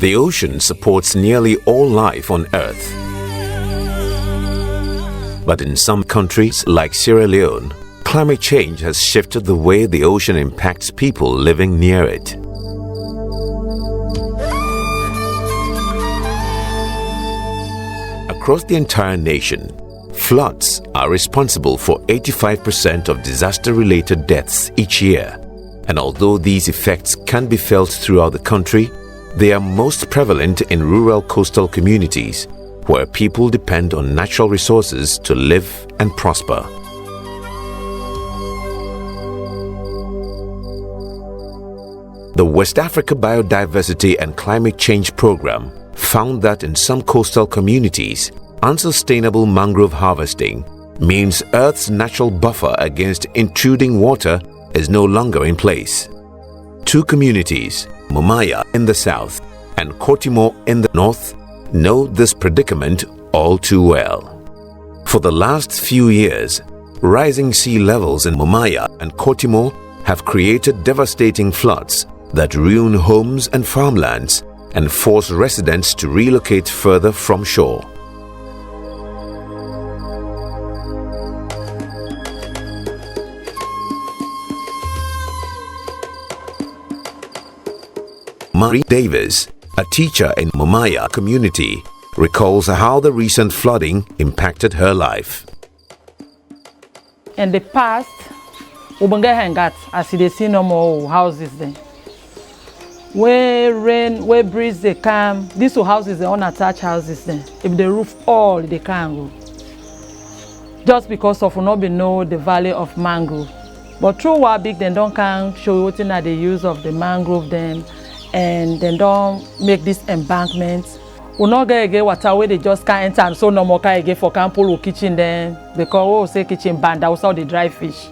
The ocean supports nearly all life on Earth. But in some countries like Sierra Leone, climate change has shifted the way the ocean impacts people living near it. Across the entire nation, floods are responsible for 85% of disaster-related deaths each year. And although these effects can be felt throughout the country, they are most prevalent in rural coastal communities, where people depend on natural resources to live and prosper. The West Africa Biodiversity and Climate Change Program found that in some coastal communities, unsustainable mangrove harvesting means Earth's natural buffer against intruding water is no longer in place. Two communities, Mumaya in the south and Kotimo in the north, know this predicament all too well. For the last few years, rising sea levels in Mumaya and Kotimo have created devastating floods that ruin homes and farmlands and force residents to relocate further from shore. Marie Davis, a teacher in Mumaya community, recalls how the recent flooding impacted her life. In the past, we got as they see no more houses there. Where rain, where breeze they come, these two houses are unattached houses then. If the roof all, they can't go. Just because of not be know the value of mangrove. But through what big they don't can show what in the use of the mangrove then. And then don't make this embankment. We not get water where they just can't enter and so no more can get for camp kitchen then because we say kitchen band also the dry fish.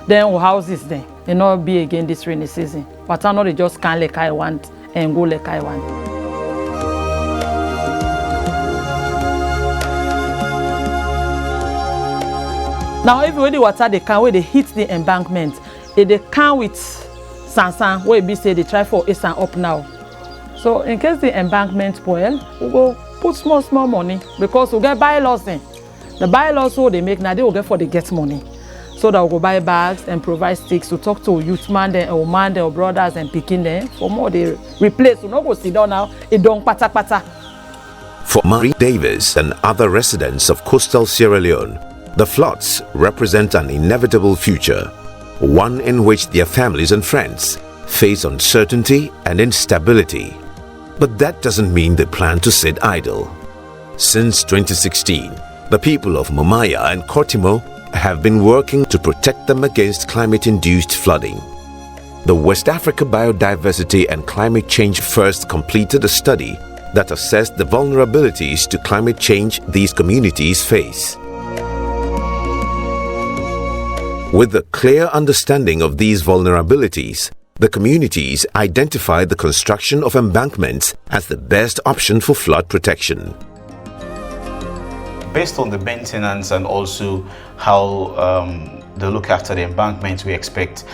Then we houses then they not be again this rainy season. Water not they just can't like I want and go like I want. Now if the water they can where they hit the embankment, if they can with Sansan, where we say they try for east and up now. So in case the embankment spoil, we go put small money because we get bylaws then. The bylaws so they make now they will get for the get money. So that we go buy bags and provide sticks to talk to youth man then or man then or brothers and picking them for more they replace. We not go sit down now, it don't pata. For Marie Davis and other residents of coastal Sierra Leone, the floods represent an inevitable future. One in which their families and friends face uncertainty and instability. But that doesn't mean they plan to sit idle. Since 2016, the people of Mumaya and Kotimo have been working to protect them against climate-induced flooding. The West Africa Biodiversity and Climate Change first completed a study that assessed the vulnerabilities to climate change these communities face. With a clear understanding of these vulnerabilities, the communities identified the construction of embankments as the best option for flood protection. Based on the maintenance and also how they look after the embankments, we expect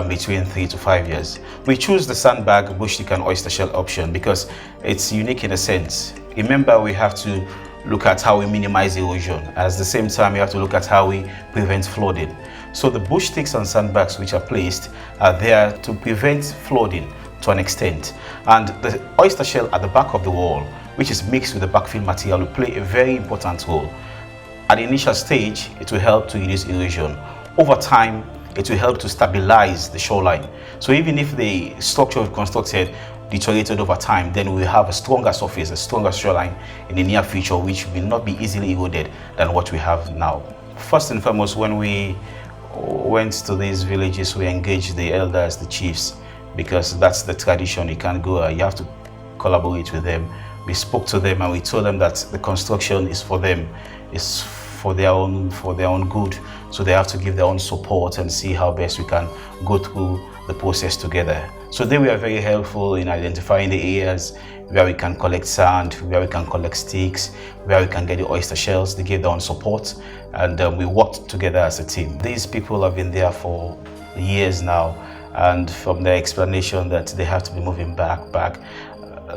between 3 to 5 years. We choose the sandbag, bush stick and oyster shell option because it's unique in a sense. Remember, we have to look at how we minimize erosion. At the same time, we have to look at how we prevent flooding. So the bush sticks and sandbags which are placed are there to prevent flooding to an extent. And the oyster shell at the back of the wall, which is mixed with the backfill material, will play a very important role. At the initial stage, it will help to reduce erosion. Over time, it will help to stabilize the shoreline. So even if the structure we've constructed deteriorated over time, then we will have a stronger surface, a stronger shoreline in the near future, which will not be easily eroded than what we have now. First and foremost, when we went to these villages, we engaged the elders, the chiefs, because that's the tradition. You can't go, you have to collaborate with them. We spoke to them and we told them that the construction is for them, it's for their own good. So they have to give their own support and see how best we can go through the process together. So they were very helpful in identifying the areas where we can collect sand, where we can collect sticks, where we can get the oyster shells. They gave their own support and we worked together as a team. These people have been there for years now, and from their explanation that they have to be moving back,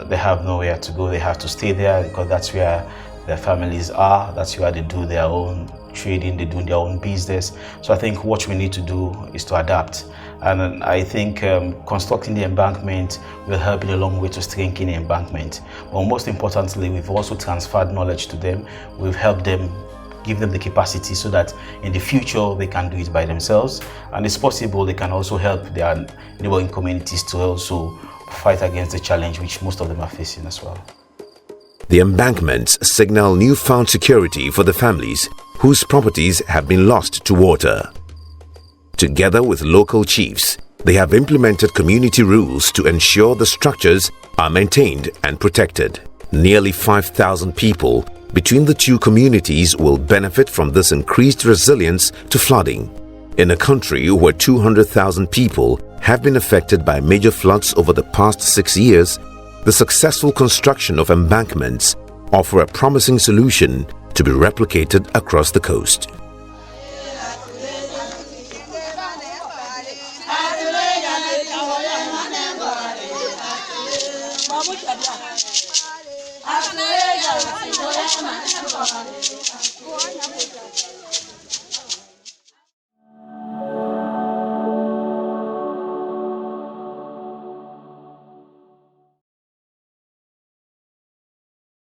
they have nowhere to go. They have to stay there because that's where their families are. That's where they do their own trading, they do their own business. So I think what we need to do is to adapt. And I think constructing the embankment will help in a long way to strengthen the embankment. But most importantly, we've also transferred knowledge to them. We've helped them, give them the capacity so that in the future they can do it by themselves. And it's possible they can also help their neighboring communities to also fight against the challenge which most of them are facing as well. The embankments signal newfound security for the families whose properties have been lost to water. Together with local chiefs, they have implemented community rules to ensure the structures are maintained and protected. Nearly 5,000 people between the two communities will benefit from this increased resilience to flooding. In a country where 200,000 people have been affected by major floods over the past 6 years, the successful construction of embankments offer a promising solution to be replicated across the coast.